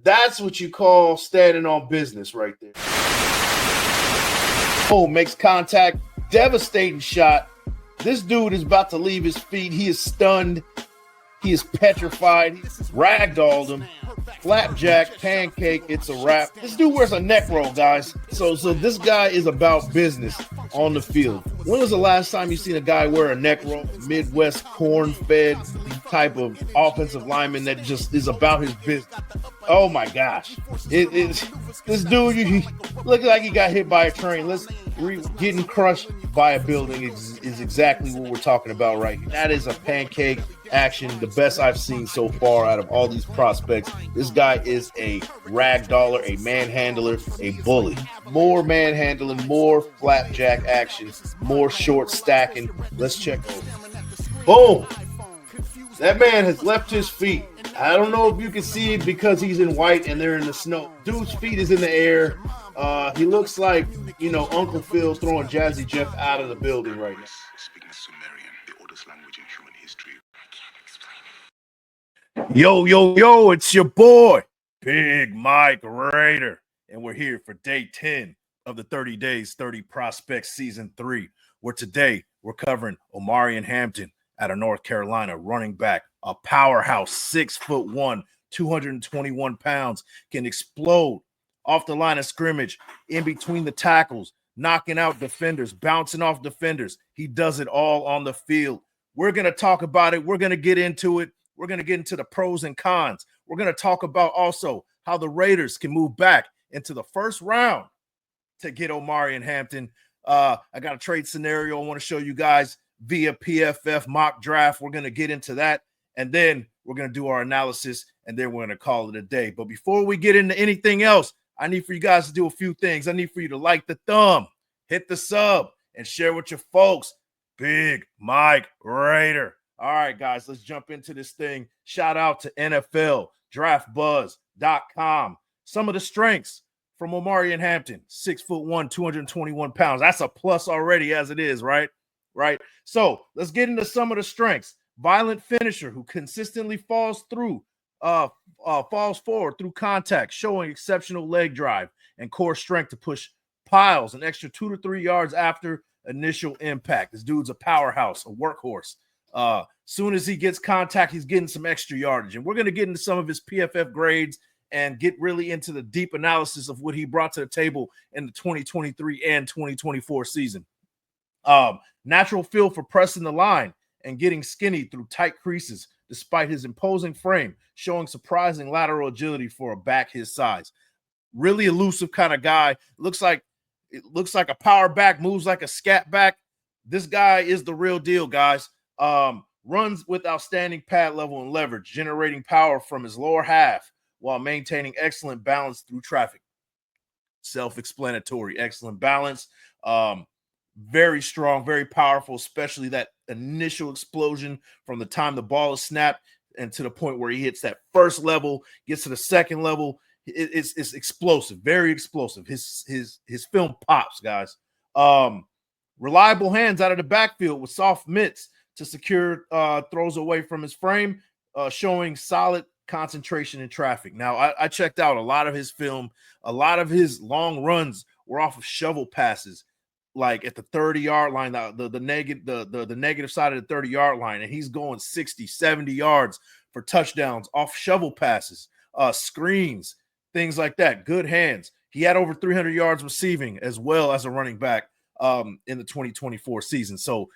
That's what you call standing on business right there. Oh, makes contact, devastating shot. This dude is about to leave his feet. He is stunned. He is petrified. He ragdolled him. Flapjack, pancake, it's a wrap. This dude wears a neck roll, guys. So this guy is about business on the field. When was the last time you seen a guy wear a neck roll? Midwest corn-fed type of offensive lineman that just is about his business. Oh my gosh. This dude, he look like he got hit by a train. Getting crushed by a building is exactly what we're talking about right here. That is a pancake action, the best I've seen so far out of all these prospects. This guy is a ragdoller, a manhandler, a bully. More manhandling, more flapjack action, more short stacking. Let's check those. Boom. That man has left his feet. I don't know if you can see it because he's in white and they're in the snow. Dude's feet is in the air. He looks like, Uncle Phil throwing Jazzy Jeff out of the building right now. Speaking Sumerian, the oldest language in human history. I can't explain it. Yo, it's your boy, Big Mike Raider. And we're here for day 10 of the 30 Days, 30 Prospects Season 3, where today we're covering Omarion Hampton out of North Carolina, running back, a powerhouse, 6'1", 221 pounds, can explode off the line of scrimmage, in between the tackles, knocking out defenders, bouncing off defenders. He does it all on the field. We're going to talk about it. We're going to get into it. We're going to get into the pros and cons. We're going to talk about also how the Raiders can move back into the first round to get Omarion Hampton. I got a trade scenario I want to show you guys via PFF mock draft. We're going to get into that, and then we're going to do our analysis, and then we're going to call it a day. But before we get into anything else, I need for you guys to do a few things. I need for you to like the thumb, hit the sub, and share with your folks. Big Mike Raider. All right, guys, let's jump into this thing. Shout out to NFL, draftbuzz.com. Some of the strengths from Omarion Hampton, 6'1", 221 pounds. That's a plus already as it is, right? So let's get into some of the strengths. Violent finisher who consistently falls forward through contact, showing exceptional leg drive and core strength to push piles an extra 2 to 3 yards after initial impact. This dude's a powerhouse, a workhorse. Soon as he gets contact, he's getting some extra yardage. And we're going to get into some of his PFF grades and get really into the deep analysis of what he brought to the table in the 2023 and 2024 season. Natural feel for pressing the line and getting skinny through tight creases despite his imposing frame, showing surprising lateral agility for a back his size. Really elusive kind of guy. Looks like a power back, moves like a scat back. This guy is the real deal, guys. Runs with outstanding pad level and leverage, generating power from his lower half while maintaining excellent balance through traffic. Self-explanatory, excellent balance. Very strong, very powerful, especially that initial explosion from the time the ball is snapped and to the point where he hits that first level, gets to the second level. It's explosive, very explosive. His film pops, guys. Reliable hands out of the backfield with soft mitts to secure throws away from his frame, showing solid concentration in traffic. Now, I checked out a lot of his film. A lot of his long runs were off of shovel passes, like at the 30-yard line, the negative side of the 30-yard line, and he's going 60, 70 yards for touchdowns off shovel passes, screens, things like that. Good hands. He had over 300 yards receiving as well as a running back in the 2024 season. So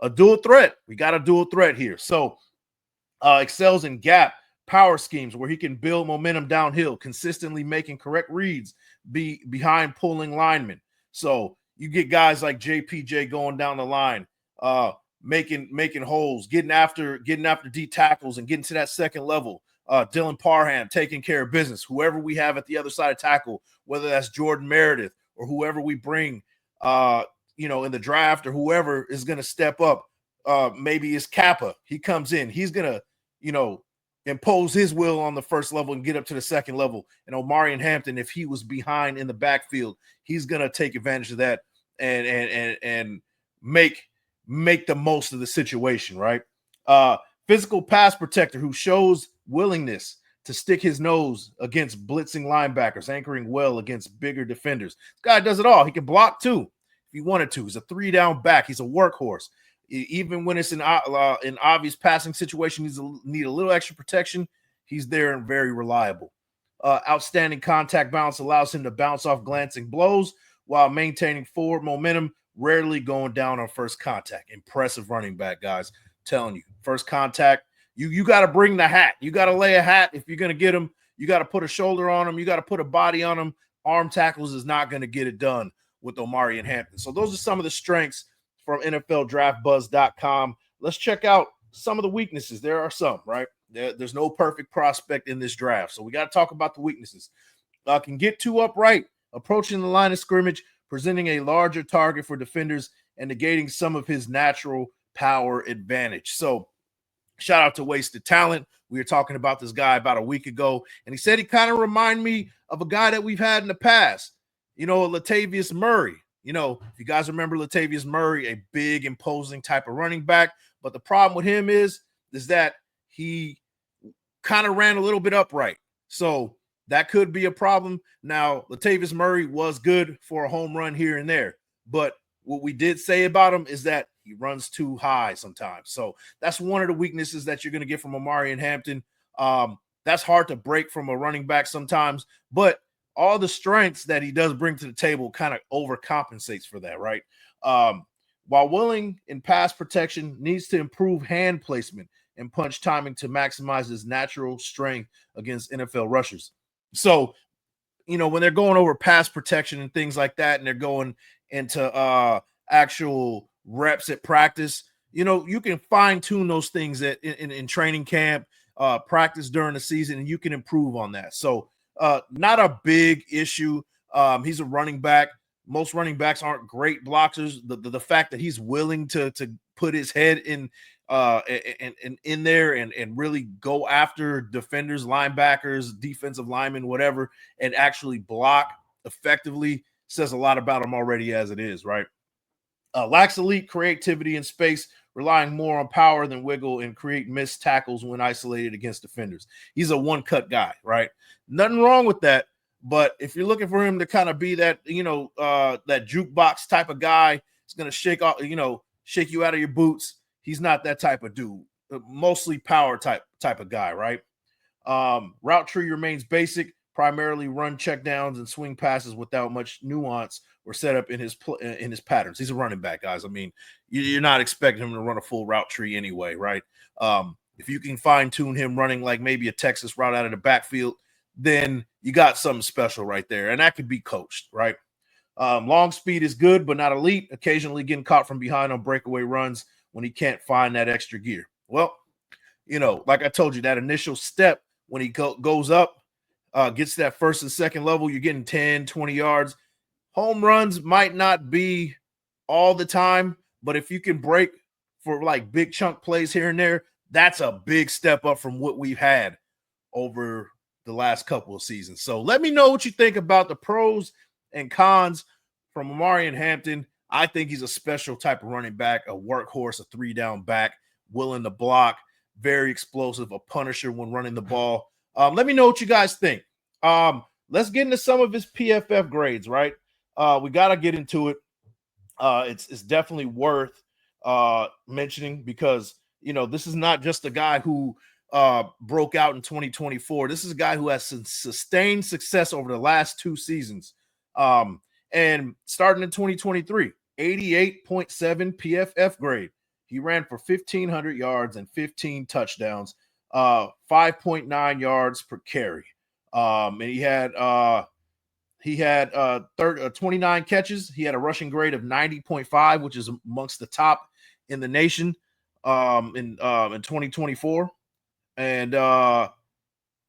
a dual threat. We got a dual threat here. So excels in gap power schemes where he can build momentum downhill, consistently making correct reads behind pulling linemen. So you get guys like JPJ going down the line, making holes, getting after D tackles and getting to that second level. Dylan Parham taking care of business. Whoever we have at the other side of tackle, whether that's Jordan Meredith or whoever we bring, in the draft, or whoever is going to step up. Maybe it's Kappa. He comes in. He's going to, impose his will on the first level and get up to the second level. And Omarion Hampton, if he was behind in the backfield, he's going to take advantage of that and make the most of the situation, right? Physical pass protector who shows willingness to stick his nose against blitzing linebackers, anchoring well against bigger defenders. This guy does it all. He can block too if he wanted to. He's a 3-down back. He's a workhorse. Even when it's an obvious passing situation, he's need a little extra protection. He's there and very reliable. Outstanding contact balance allows him to bounce off glancing blows while maintaining forward momentum, rarely going down on first contact. Impressive running back, guys. I'm telling you, first contact, you got to bring the hat. You got to lay a hat if you're going to get him. You got to put a shoulder on him. You got to put a body on him. Arm tackles is not going to get it done with Omarion Hampton. So those are some of the strengths from NFLDraftBuzz.com. Let's check out some of the weaknesses. There are some, right? There's no perfect prospect in this draft. So we got to talk about the weaknesses. Can get too upright, approaching the line of scrimmage, presenting a larger target for defenders, and negating some of his natural power advantage. So shout out to Wasted Talent. We were talking about this guy about a week ago, and he said he kind of reminded me of a guy that we've had in the past, Latavius Murray. If you guys remember Latavius Murray, a big, imposing type of running back. But the problem with him is that he kind of ran a little bit upright. So that could be a problem. Now, Latavius Murray was good for a home run here and there. But what we did say about him is that he runs too high sometimes. So that's one of the weaknesses that you're going to get from Omarion Hampton. That's hard to break from a running back sometimes. But all the strengths that he does bring to the table kind of overcompensates for that, right? While willing in pass protection, needs to improve hand placement and punch timing to maximize his natural strength against NFL rushers. So, when they're going over pass protection and things like that, and they're going into actual reps at practice, you can fine tune those things in training camp, practice during the season, and you can improve on that. So not a big issue. He's a running back. Most running backs aren't great blockers. The fact that he's willing to put his head in there and really go after defenders, linebackers, defensive linemen, whatever, and actually block effectively says a lot about him already as it is, right? Lacks elite creativity in space, relying more on power than wiggle, and create missed tackles when isolated against defenders. He's a one-cut guy, right? Nothing wrong with that. But if you're looking for him to kind of be that, that jukebox type of guy, it's going to shake you out of your boots. He's not that type of dude. Mostly power type of guy, right? Route tree remains basic, primarily run checkdowns and swing passes without much nuance or setup in his patterns. He's a running back, guys. I mean, you're not expecting him to run a full route tree anyway, right? If you can fine tune him running like maybe a Texas route out of the backfield, then you got something special right there, and that could be coached, right? Long speed is good, but not elite, occasionally getting caught from behind on breakaway runs when he can't find that extra gear. Well, like I told you, that initial step when he goes up, gets to that first and second level, you're getting 10, 20 yards. Home runs might not be all the time, but if you can break for like big chunk plays here and there, that's a big step up from what we've had over the last couple of seasons. So let me know what you think about the pros and cons from Omarion Hampton. I think he's a special type of running back, a workhorse, a 3-down back, willing to block, very explosive, a punisher when running the ball. Let me know what you guys think. Let's get into some of his PFF grades, right? We got to get into it. It's definitely worth mentioning because, this is not just a guy who broke out in 2024. This is a guy who has sustained success over the last 2 seasons. And starting in 2023, 88.7 PFF grade. He ran for 1,500 yards and 15 touchdowns, 5.9 yards per carry. And he had 29 catches. He had a rushing grade of 90.5, which is amongst the top in the nation in 2024. And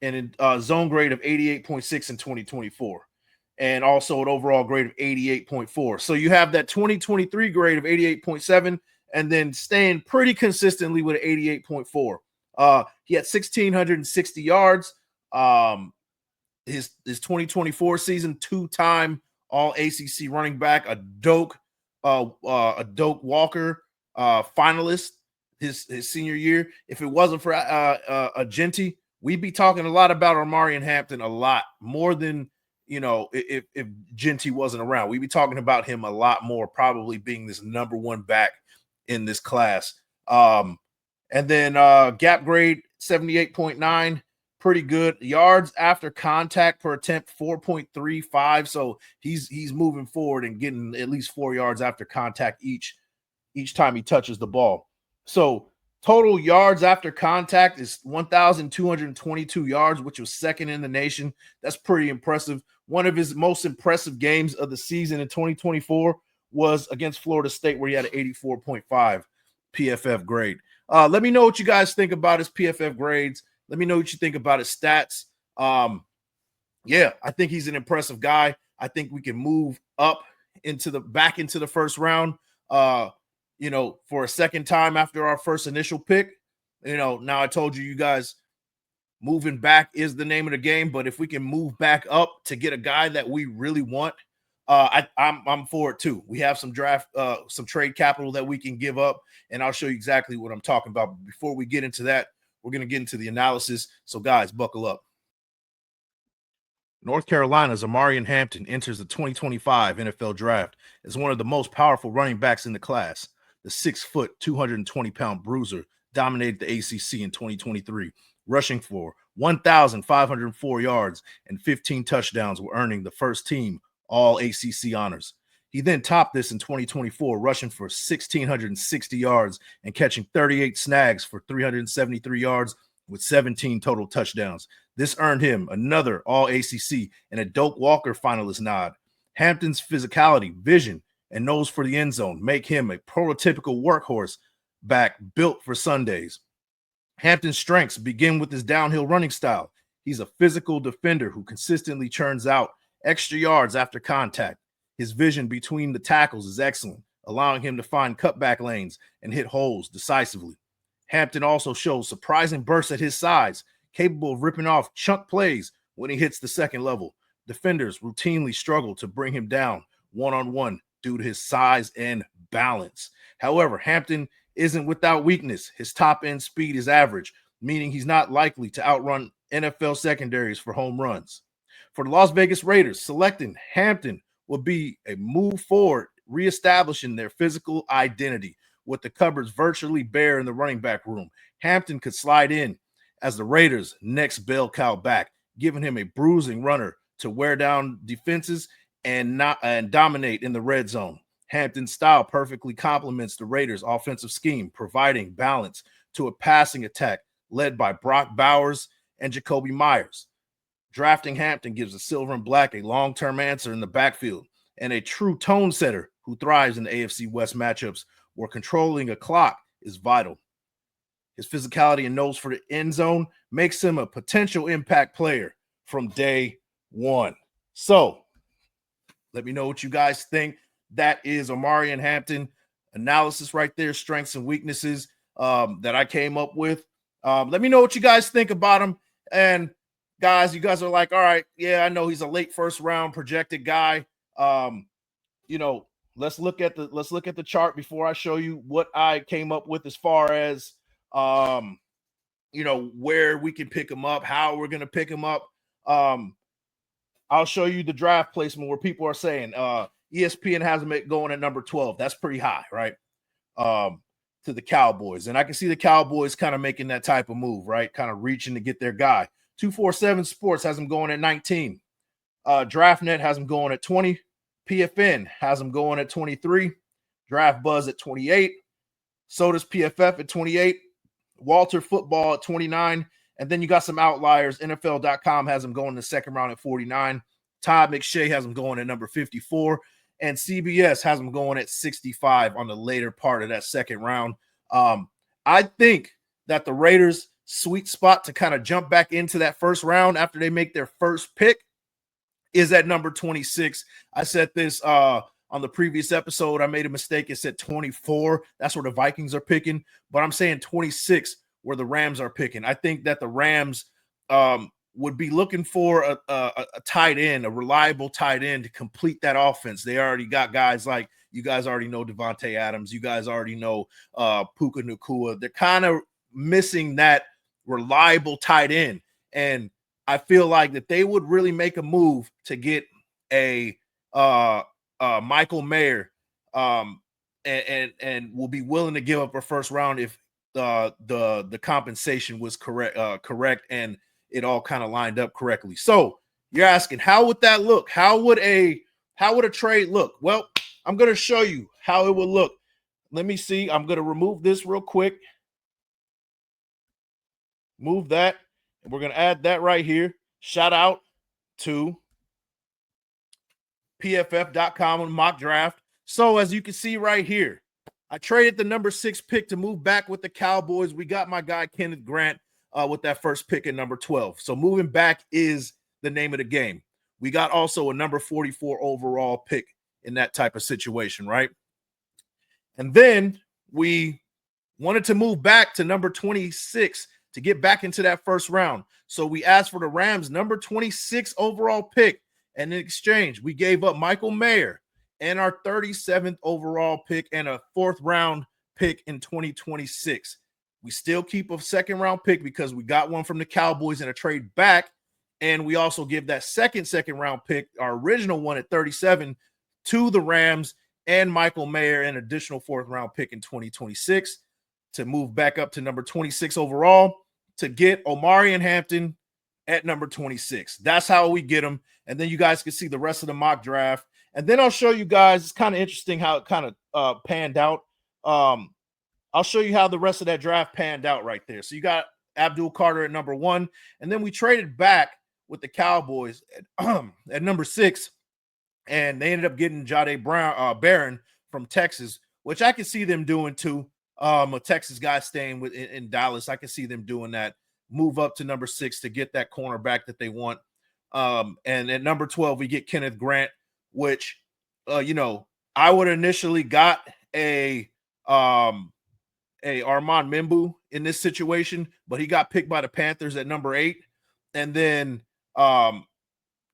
in zone grade of 88.6 in 2024. And also an overall grade of 88.4. So you have that 2023 grade of 88.7 and then staying pretty consistently with an 88.4. He had 1,660 yards. His 2024 season, 2-time all ACC running back, a Doak Walker finalist his senior year. If it wasn't for Agenti, we'd be talking a lot about Omarion Hampton, a lot more than, if Genty wasn't around. We'd be talking about him a lot more, probably being this number one back in this class. And then gap grade 78.9, pretty good. Yards after contact per attempt 4.35. So he's moving forward and getting at least 4 yards after contact each time he touches the ball. So total yards after contact is 1,222 yards, which was second in the nation. That's pretty impressive. One of his most impressive games of the season in 2024 was against Florida State, where he had an 84.5 PFF grade. Let me know what you guys think about his PFF grades. Let me know what you think about his stats. Yeah, I think he's an impressive guy. I think we can move up back into the first round, for a second time after our first initial pick. Now I told you guys, moving back is the name of the game, but if we can move back up to get a guy that we really want, I'm for it too. We have some trade capital that we can give up, and I'll show you exactly what I'm talking about. But before we get into that, we're going to get into the analysis. So guys, buckle up. North Carolina's Omarion Hampton enters the 2025 NFL Draft as one of the most powerful running backs in the class. The 6-foot, 220-pound bruiser dominated the ACC in 2023, rushing for 1,504 yards and 15 touchdowns, while earning the first team All-ACC honors. He then topped this in 2024, rushing for 1,660 yards and catching 38 snags for 373 yards with 17 total touchdowns. This earned him another All-ACC and a Doak Walker finalist nod. Hampton's physicality, vision, and nose for the end zone make him a prototypical workhorse back built for Sundays. Hampton's strengths begin with his downhill running style. He's a physical defender who consistently churns out extra yards after contact. His vision between the tackles is excellent, allowing him to find cutback lanes and hit holes decisively. Hampton also shows surprising bursts at his size, capable of ripping off chunk plays when he hits the second level. Defenders routinely struggle to bring him down one-on-one due to his size and balance. However, Hampton isn't without weakness. His top-end speed is average, meaning he's not likely to outrun NFL secondaries for home runs. For the Las Vegas Raiders, selecting Hampton would be a move forward, reestablishing their physical identity. With the cupboards virtually bare in the running back room, Hampton could slide in as the Raiders' next bell cow back, giving him a bruising runner to wear down defenses and dominate in the red zone. Hampton's style perfectly complements the Raiders' offensive scheme, providing balance to a passing attack led by Brock Bowers and Jacoby Myers. Drafting Hampton gives the Silver and Black a long-term answer in the backfield and a true tone setter who thrives in the AFC West matchups where controlling a clock is vital. His physicality and nose for the end zone makes him a potential impact player from day one. So let me know what you guys think. That is Omarion Hampton analysis right there, strengths and weaknesses that I came up with. Let me know what you guys think about him. And guys, you guys are like, all right, yeah, I know he's a late first round projected guy. Let's look at the chart before I show you what I came up with as far as where we can pick him up, how we're gonna pick him up. I'll show you the draft placement where people are saying ESPN has him going at number 12. That's pretty high, right? To the Cowboys. And I can see the Cowboys kind of making that type of move, right? Kind of reaching to get their guy. 247 Sports has him going at 19. DraftNet has him going at 20. PFN has him going at 23. Draft Buzz at 28. So does PFF at 28. Walter Football at 29. And then you got some outliers. NFL.com has him going in the second round at 49. Todd McShay has him going at number 54. And CBS has him going at 65 on the later part of that second round. I think that the Raiders' sweet spot to kind of jump back into that first round after they make their first pick is at number 26. I said this on the previous episode. I made a mistake. It said 24. That's where the Vikings are picking. But I'm saying 26 where the Rams are picking. I think that the Rams would be looking for a tight end, a reliable tight end to complete that offense. They already got guys like, you guys already know Devontae Adams. You guys already know Puka Nacua. They're kind of missing that reliable tight end. And I feel like that they would really make a move to get a Michael Mayer, and will be willing to give up a first round if the compensation was correct, and it all kind of lined up correctly. So you're asking, how would that look? How would a trade look? Well, I'm going to show you how it would look. Let me see. I'm going to remove this real quick. Move that. And we're going to add that right here. Shout out to PFF.com on mock draft. So as you can see right here, I traded the number 6 pick to move back with the Cowboys. We got my guy Kenneth Grant with that first pick at number 12. So moving back is the name of the game. We got also a number 44 overall pick in that type of situation, right? And then we wanted to move back to number 26 to get back into that first round. So we asked for the Rams' number 26 overall pick. And in exchange, we gave up Michael Mayer and our 37th overall pick and a 4th round pick in 2026. We still keep a 2nd round pick because we got one from the Cowboys in a trade back. And we also give that second round pick, our original one at 37, to the Rams and Michael Mayer, an additional 4th round pick in 2026 to move back up to number 26 overall to get Omarion Hampton at number 26. That's how we get him. And then you guys can see the rest of the mock draft. And then I'll show you guys, it's kind of interesting how it kind of panned out. I'll show you how the rest of that draft panned out right there. So you got Abdul Carter at number 1. And then we traded back with the Cowboys at number 6. And they ended up getting Jahdae Barron from Texas, which I can see them doing too. A Texas guy staying in Dallas. I can see them doing that. Move up to number 6 to get that cornerback that they want. And at number 12, we get Kenneth Grant, which, I would initially got a Armand Mimbu in this situation, but he got picked by the Panthers at number 8. And then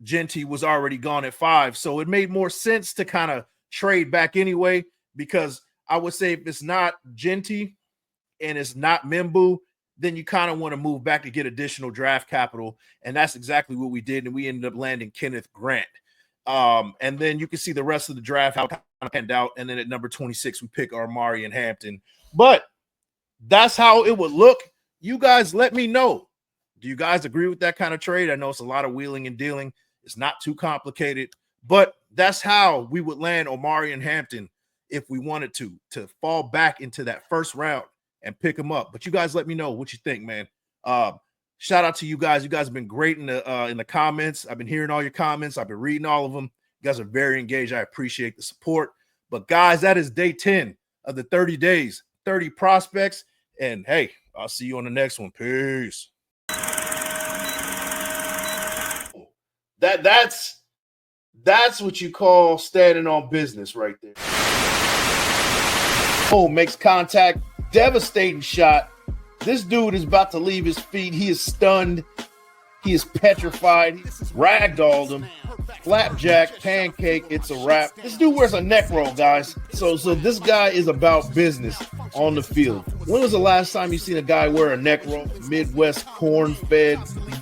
Genty was already gone at 5. So it made more sense to kind of trade back anyway, because I would say if it's not Genty and it's not Mimbu, then you kind of want to move back to get additional draft capital. And that's exactly what we did. And we ended up landing Kenneth Grant. And then you can see the rest of the draft, how it kind of panned out. And then at number 26, we pick Omarion Hampton. But that's how it would look. You guys let me know. Do you guys agree with that kind of trade? I know it's a lot of wheeling and dealing. It's not too complicated. But that's how we would land Omarion Hampton if we wanted to fall back into that first round and pick him up. But you guys let me know what you think, man. Shout out to you guys. You guys have been great in the comments. I've been hearing all your comments. I've been reading all of them. You guys are very engaged. I appreciate the support. But guys, that is day 10 of the 30 days, 30 prospects. And hey, I'll see you on the next one. Peace. That's what you call standing on business right there. Oh, makes contact. Devastating shot. This dude is about to leave his feet. He is stunned. He is petrified. He ragdolled him. Flapjack, pancake, it's a wrap. This dude wears a neck roll, guys. So this guy is about business on the field. When was the last time you seen a guy wear a neck roll? Midwest corn-fed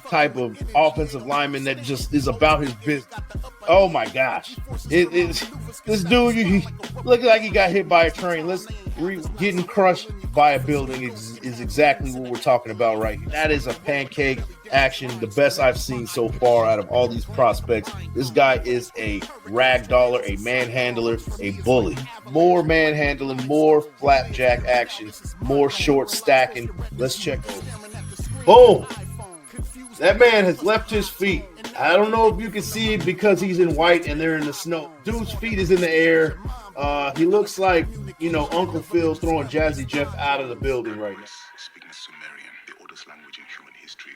type of offensive lineman that just is about his business. Oh my gosh. This dude, he looked like he got hit by a train. Getting crushed by a building is exactly what we're talking about right here. That is a pancake action, the best I've seen so far out of all these prospects. This guy is a ragdoller, a manhandler, a bully. More manhandling, more flapjack action, more short stacking. Let's check over. Boom. That man has left his feet. I don't know if you can see it because he's in white and they're in the snow. Dude's feet is in the air. He looks like, Uncle Phil throwing Jazzy Jeff out of the building right now. Speaking Sumerian, the oldest language in human history.